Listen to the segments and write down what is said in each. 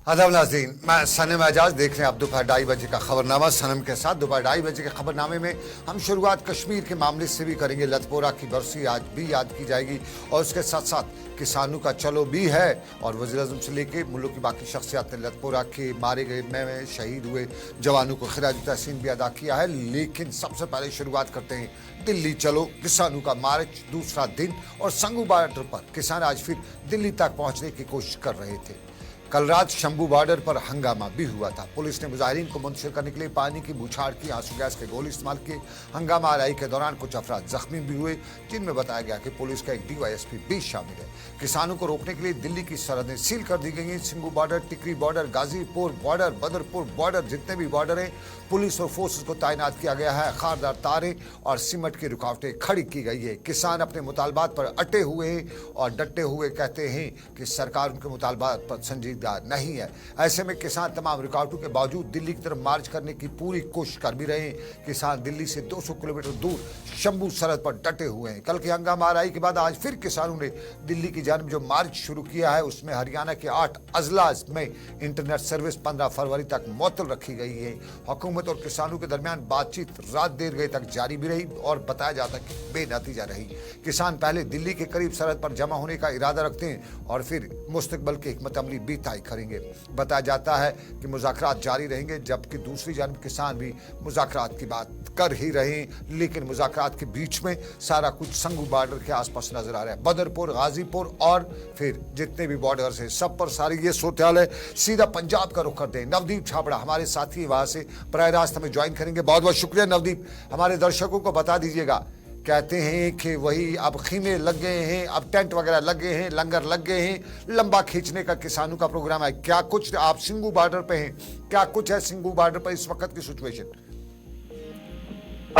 आदाब नाज़रीन, मैं सनम एजाज देख रहे हैं आप दोपहर 2:30 का खबरनामा सनम के साथ। दोपहर 2:30 के खबरनामे में हम शुरुआत कश्मीर के मामले से भी करेंगे। लतपोरा की बरसी आज भी याद की जाएगी और उसके साथ साथ किसानों का चलो भी है और वज़ीर-ए-आज़म से लेके मुल्क की बाकी शख्सियात ने लतपोरा के मारे गए में शहीद हुए जवानों को खिराज तहसीन भी अदा किया है। लेकिन सबसे पहले शुरुआत करते हैं दिल्ली चलो किसानों का मार्च, दूसरा दिन और संगू बॉर्डर पर किसान आज फिर दिल्ली तक पहुंचने की कोशिश कर रहे थे। कल रात शंभू बॉर्डर पर हंगामा भी हुआ था। पुलिस ने मुजाहिरीन को मुंतशिर करने के लिए पानी की बौछार की, आंसू गैस के गोले इस्तेमाल किए। हंगामा आराई के दौरान कुछ अफराद जख्मी भी हुए, जिनमें बताया गया कि पुलिस का एक DYSP भी शामिल है। किसानों को रोकने के लिए दिल्ली की सरहदें सील कर दी गई हैं। Singhu border, Tikri border, Ghazipur border, Badarpur border, जितने भी बॉर्डर हैं पुलिस और फोर्सेस को तैनात किया गया है। खारदार तारें और सीमेंट की रुकावटें खड़ी की गई है। किसान अपने मुतालबात पर अटे हुए हैं और डटे हुए कहते हैं कि सरकार उनके मुतालबात पर संजीदा नहीं है। ऐसे में किसान तमाम रुकावटों के बावजूद दिल्ली की तरफ मार्च करने की पूरी कोशिश कर भी रहे हैं। किसान दिल्ली से 200 किलोमीटर दूर शंभू सरहद पर डटे हुए हैं। कल की हंगामा आराई के बाद आज फिर किसानों ने दिल्ली की जानिब जो मार्च शुरू किया है उसमें हरियाणा के 8 अजला में इंटरनेट सर्विस 15 फरवरी तक मुअत्तल रखी गई है। हुकूमत और किसानों के दरमियान बातचीत रात देर गए तक जारी भी रही और बताया जाता कि बेनतीजा रही। किसान पहले दिल्ली के करीब सरहद पर जमा होने का इरादा रखते हैं और फिर मुस्तकबल की हिकमत अमली भी तय करेंगे। बताया जाता है कि मुज़ाकरात जारी रहेंगे, जबकि दूसरी जानिब किसान भी मुज़ाकरात की बात कर ही रहे हैं। लेकिन मुज़ाकरात के बीच में सारा कुछ संगू बॉर्डर के आसपास नजर आ रहा है। बदरपुर, गाजीपुर और फिर जितने भी बॉर्डर्स हैं सब पर सारी ये सूरत हाल है। सीधा पंजाब का रुख करते हैं। नवदीप छाबड़ा हमारे साथी वहां से प्राय रास्त हमें ज्वाइन करेंगे। बहुत बहुत शुक्रिया नवदीप। हमारे दर्शकों को बता दीजिएगा, कहते हैं कि वही अब खीमे लग गए हैं, अब टेंट वगैरह लग गए हैं, लंगर लग गए हैं, लंबा खींचने का किसानों का प्रोग्राम है। क्या कुछ आप सिंगू बॉर्डर पे हैं, क्या कुछ है सिंगू बॉर्डर पर इस वक्त की सिचुएशन?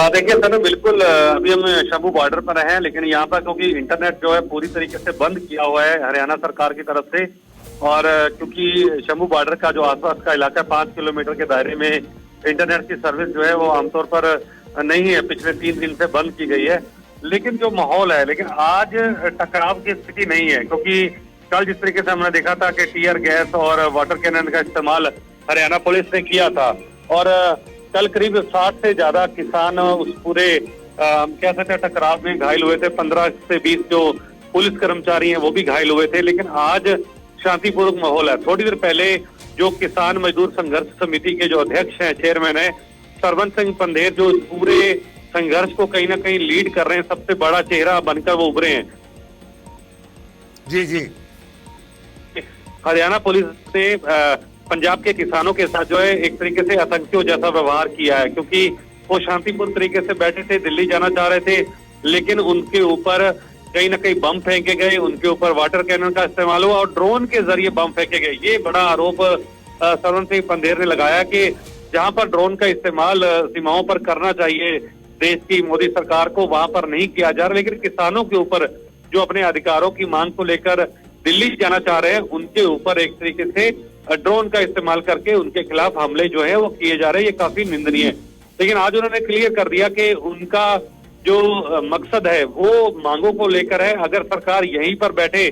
देखिए सर, बिल्कुल अभी हम शंभू बॉर्डर पर हैं, लेकिन यहाँ पर क्योंकि इंटरनेट जो है पूरी तरीके से बंद किया हुआ है हरियाणा सरकार की तरफ से, और क्योंकि शंभू बॉर्डर का जो आसपास का इलाका 5 किलोमीटर के दायरे में इंटरनेट की सर्विस जो है वो आमतौर पर नहीं है, पिछले 3 दिन से बंद की गई है। लेकिन जो माहौल है, लेकिन आज टकराव की स्थिति नहीं है, क्योंकि कल जिस तरीके से हमने देखा था कि टीयर गैस और वाटर कैनन का इस्तेमाल हरियाणा पुलिस ने किया था और कल करीब 60 से ज्यादा किसान उस पूरे कह सकते हैं टकराव में घायल हुए थे। 15 से 20 जो पुलिस कर्मचारी हैं वो भी घायल हुए थे। लेकिन आज शांतिपूर्वक माहौल है। थोड़ी देर पहले जो किसान मजदूर संघर्ष समिति के जो अध्यक्ष हैं, चेयरमैन है सरवंत सिंह पंधेर, जो पूरे संघर्ष को कहीं ना कहीं लीड कर रहे हैं, सबसे बड़ा चेहरा बनकर वो उभरे हैं। जी जी। हरियाणा पुलिस ने पंजाब के किसानों के साथ जो है एक तरीके से आतंकियों जैसा व्यवहार किया है, क्योंकि वो शांतिपूर्ण तरीके से बैठे थे, दिल्ली जाना चाह रहे थे, लेकिन उनके ऊपर कहीं ना कहीं बम फेंके गए, उनके ऊपर वाटर कैनन का इस्तेमाल हुआ और ड्रोन के जरिए बम फेंके गए। ये बड़ा आरोप सरवंत सिंह पंधेर ने लगाया कि जहां पर ड्रोन का इस्तेमाल सीमाओं पर करना चाहिए देश की मोदी सरकार को, वहां पर नहीं किया जा रहा। लेकिन किसानों के ऊपर जो अपने अधिकारों की मांग को लेकर दिल्ली जाना चाह रहे हैं, उनके ऊपर एक तरीके से ड्रोन का इस्तेमाल करके उनके खिलाफ हमले जो है वो किए जा रहे हैं। ये काफी निंदनीय है। लेकिन आज उन्होंने क्लियर कर दिया कि उनका जो मकसद है वो मांगों को लेकर है। अगर सरकार यहीं पर बैठे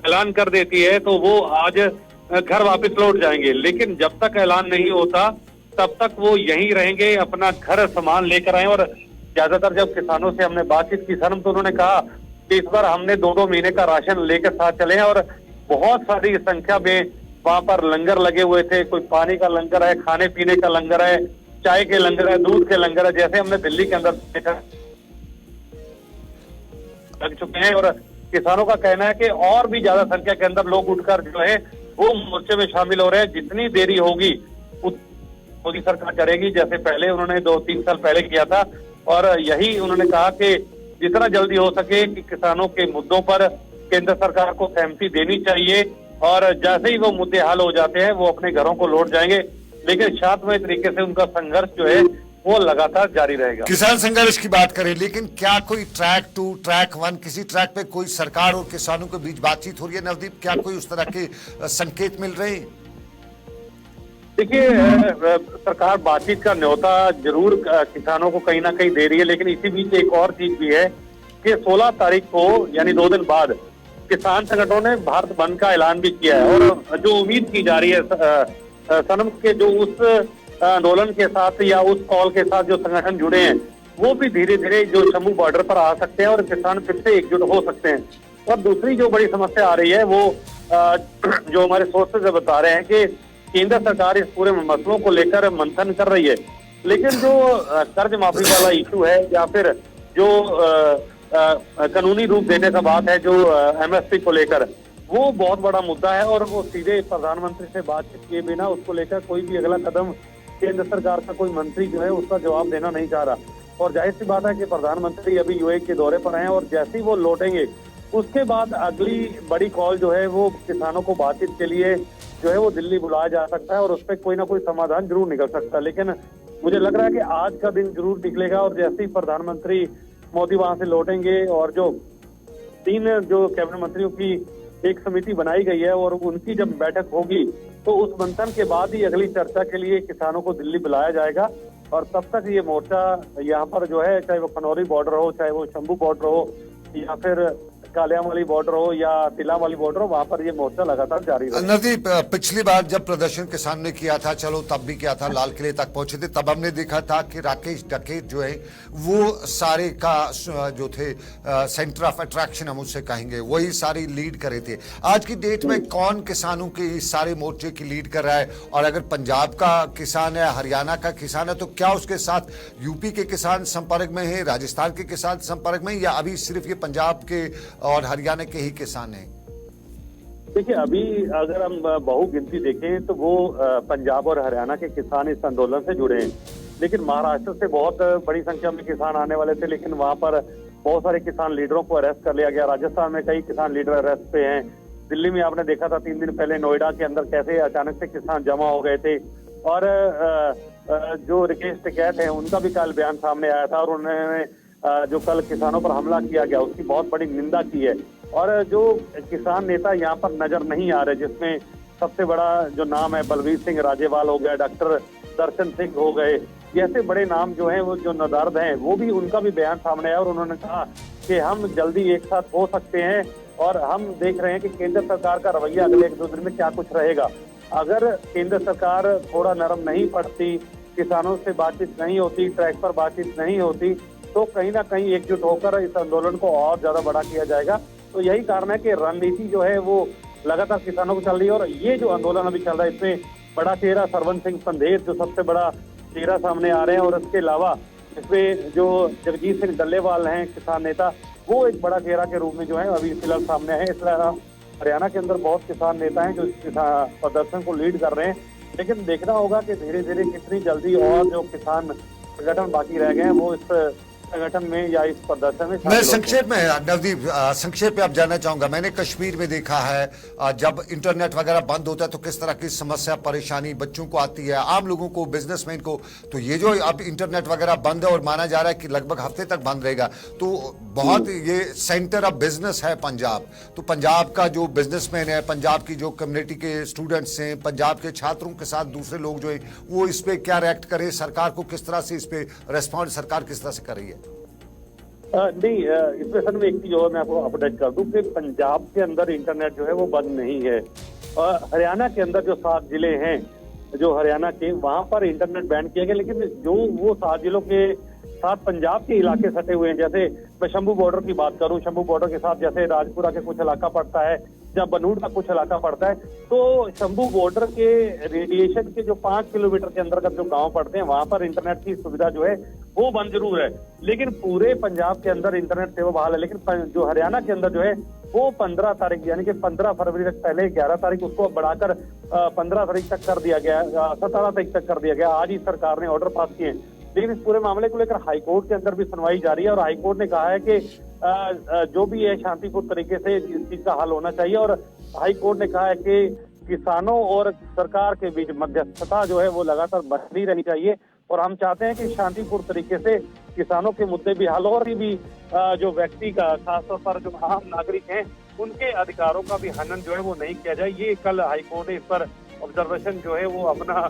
ऐलान कर देती है तो वो आज घर वापस लौट जाएंगे, लेकिन जब तक ऐलान नहीं होता तब तक वो यहीं रहेंगे, अपना घर सामान लेकर आए। और ज्यादातर जब किसानों से हमने बातचीत की सर, तो उन्होंने कहा कि इस बार हमने 2-2 महीने का राशन लेकर साथ चले हैं और बहुत सारी संख्या में वहां पर लंगर लगे हुए थे। कोई पानी का लंगर है, खाने पीने का लंगर है, चाय के लंगर है, दूध के लंगर है, जैसे हमने दिल्ली के अंदर देखा लग चुके हैं। और किसानों का कहना है कि और भी ज्यादा संख्या के अंदर लोग उठकर जो है वो मोर्चे में शामिल हो रहे हैं। जितनी देरी होगी मोदी सरकार करेगी, जैसे पहले उन्होंने 2-3 साल पहले किया था। और यही उन्होंने कहा कि जितना जल्दी हो सके कि किसानों के मुद्दों पर केंद्र सरकार को सहमति देनी चाहिए और जैसे ही वो मुद्दे हल हो जाते हैं वो अपने घरों को लौट जाएंगे। लेकिन शांतमय तरीके से उनका संघर्ष जो है वो लगातार जारी रहेगा। किसान संघर्ष की बात करें, लेकिन क्या कोई ट्रैक 2, ट्रैक 1, किसी ट्रैक पे कोई सरकार और किसानों के बीच बातचीत हो रही है नवदीप? क्या कोई उस तरह के संकेत मिल रहे हैं? देखिए, सरकार बातचीत का न्योता जरूर किसानों को कहीं ना कहीं दे रही है, लेकिन इसी बीच एक और चीज भी है कि 16 तारीख को यानी 2 दिन बाद किसान संगठनों ने भारत बंद का ऐलान भी किया है। और जो उम्मीद की जा रही है सनम के जो उस आंदोलन के साथ या उस कॉल के साथ जो संगठन जुड़े हैं, वो भी धीरे धीरे जो शंभू बॉर्डर पर आ सकते हैं और किसान फिर से एकजुट हो सकते हैं। और दूसरी जो बड़ी समस्या आ रही है वो जो हमारे सोर्सेज बता रहे हैं कि केंद्र सरकार इस पूरे मसलों को लेकर मंथन कर रही है, लेकिन जो कर्ज माफी वाला इशू है या फिर जो कानूनी रूप देने का बात है, जो एमएसपी को लेकर, वो बहुत बड़ा मुद्दा है। और वो सीधे प्रधानमंत्री से बातचीत किए बिना उसको लेकर कोई भी अगला कदम केंद्र सरकार का कोई मंत्री जो है उसका जवाब देना नहीं चाह रहा। और जाहिर सी बात है कि प्रधानमंत्री अभी यूएई के दौरे पर हैं और जैसे ही वो लौटेंगे उसके बाद अगली बड़ी कॉल जो है वो किसानों को बातचीत के लिए जो है वो दिल्ली बुलाया जा सकता है और उस पर कोई ना कोई समाधान जरूर निकल सकता है। लेकिन मुझे लग रहा है कि आज का दिन जरूर निकलेगा और जैसे ही प्रधानमंत्री मोदी वहां से लौटेंगे और जो 3 जो कैबिनेट मंत्रियों की एक समिति बनाई गई है और उनकी जब बैठक होगी तो उस मंथन के बाद ही अगली चर्चा के लिए किसानों को दिल्ली बुलाया जाएगा। और तब तक ये मोर्चा यहाँ पर जो है, चाहे वो खनौरी बॉर्डर हो, चाहे वो शंभू बॉर्डर हो या फिर कालियावाली बॉर्डर हो या तिलावाली बॉर्डर हो, वहां पर ये मोर्चा लगातार जारी रहेगा। नवदीप, पिछली बार जब प्रदर्शन किसान ने किया था, चलो तब भी किया था, लाल किले तक पहुंचे थे, तब हमने देखा था कि राकेश डकैत जो है वो सारे का जो थे सेंटर ऑफ अट्रैक्शन हम उससे कहेंगे, वही सारी लीड करे थे। आज की डेट में कौन किसानों के इस सारे मोर्चे की लीड कर रहा है? और अगर पंजाब का किसान है, हरियाणा का किसान है, तो क्या उसके साथ यूपी के किसान संपर्क में है, राजस्थान के किसान संपर्क में, या अभी सिर्फ ये पंजाब के और हरियाणा के ही किसान हैं? देखिए, अभी अगर हम बहु गिनती देखें तो वो पंजाब और हरियाणा के किसान इस आंदोलन से जुड़े हैं, लेकिन महाराष्ट्र से बहुत बड़ी संख्या में किसान आने वाले थे, लेकिन वहां पर बहुत सारे किसान लीडरों को अरेस्ट कर लिया गया। राजस्थान में कई किसान लीडर अरेस्ट पे हैं। दिल्ली में आपने देखा था 3 दिन पहले नोएडा के अंदर कैसे अचानक से किसान जमा हो गए थे। और जो राकेश डकैत है उनका भी कल बयान सामने आया था और उन्होंने जो कल किसानों पर हमला किया गया उसकी बहुत बड़ी निंदा की है। और जो किसान नेता यहाँ पर नजर नहीं आ रहे, जिसमें सबसे बड़ा जो नाम है बलवीर सिंह राजेवाल हो गया, डॉक्टर दर्शन सिंह हो गए, जैसे बड़े नाम जो हैं वो जो नादार्द हैं, वो भी उनका भी बयान सामने आया और उन्होंने कहा कि हम जल्दी एक साथ हो सकते हैं और हम देख रहे हैं कि केंद्र सरकार का रवैया अगले 1-2 दिन में क्या कुछ रहेगा। अगर केंद्र सरकार थोड़ा नरम नहीं पड़ती, किसानों से बातचीत नहीं होती, ट्रैक पर बातचीत नहीं होती, तो कहीं ना कहीं एकजुट होकर इस आंदोलन को और ज्यादा बड़ा किया जाएगा। तो यही कारण है कि रणनीति जो है वो लगातार किसानों को चल रही है। और ये जो आंदोलन अभी चल रहा है इसमें बड़ा चेहरा सरवन सिंह पंधेर जो सबसे बड़ा चेहरा सामने आ रहे हैं, और इसके अलावा इसमें जो जगजीत सिंह डल्लेवाल हैं किसान नेता, वो एक बड़ा चेहरा के रूप में जो है अभी फिलहाल सामने है। इस तरह हरियाणा के अंदर बहुत किसान नेता हैं जो इस प्रदर्शन को लीड कर रहे हैं, लेकिन देखना होगा कि धीरे धीरे कितनी जल्दी और जो किसान संगठन बाकी रह गए हैं वो इस संगठन में या इस प्रदर्शन में। मैं संक्षेप में नवदीप संक्षेप में आप जानना चाहूंगा, मैंने कश्मीर में देखा है जब इंटरनेट वगैरह बंद होता है तो किस तरह की समस्या परेशानी बच्चों को आती है, आम लोगों को, बिजनेसमैन को। तो ये जो अब इंटरनेट वगैरह बंद है और माना जा रहा है कि लगभग हफ्ते तक बंद रहेगा, तो बहुत ये सेंटर ऑफ बिजनेस है पंजाब। तो पंजाब का जो बिजनेसमैन है, पंजाब की जो कम्युनिटी के स्टूडेंट्स हैं, पंजाब के छात्रों के साथ दूसरे लोग जो है वो इस पे क्या रिएक्ट करें, सरकार को किस तरह से इस पे रेस्पॉन्ड सरकार किस तरह से कर रही है? नहीं, इसमें सर में एक चीज और मैं आपको अपडेट कर दूं कि पंजाब के अंदर इंटरनेट जो है वो बंद नहीं है। हरियाणा के अंदर जो 7 जिले हैं जो हरियाणा के, वहां पर इंटरनेट बैन किया गया, लेकिन जो वो 7 जिलों के साथ पंजाब के इलाके सटे हुए हैं, जैसे मैं शंभू बॉर्डर की बात करूं, शंभू बॉर्डर के साथ जैसे राजपुरा के कुछ इलाका पड़ता है या बनूड़ का कुछ इलाका पड़ता है, तो शंभू बॉर्डर के रेडिएशन के जो 5 किलोमीटर के अंतर्गत जो गांव पड़ते हैं वहां पर इंटरनेट की सुविधा जो है वो बंद जरूर है, लेकिन पूरे पंजाब के अंदर इंटरनेट सेवा बहाल है। लेकिन जो हरियाणा के अंदर जो है वो 15 तारीख यानी कि 15 फरवरी तक, पहले 11 तारीख उसको बढ़ाकर 15 तारीख तक कर दिया गया, 17 तारीख तक कर दिया गया। आज ही सरकार ने ऑर्डर पास किए, लेकिन इस पूरे मामले को लेकर हाईकोर्ट के अंदर भी सुनवाई जारी है और हाईकोर्ट ने कहा है कि जो भी है शांतिपूर्ण तरीके से इस चीज का हल होना चाहिए। और हाईकोर्ट ने कहा है कि किसानों और सरकार के बीच मध्यस्थता जो है वो लगातार बनी रहनी चाहिए और हम चाहते हैं कि शांतिपूर्ण तरीके से किसानों के मुद्दे भी हल हो और भी जो व्यक्ति का खासतौर पर जो आम नागरिक हैं उनके अधिकारों का भी हनन जो है वो नहीं किया जाए। ये कल हाईकोर्ट ने इस पर ऑब्जर्वेशन जो है वो अपना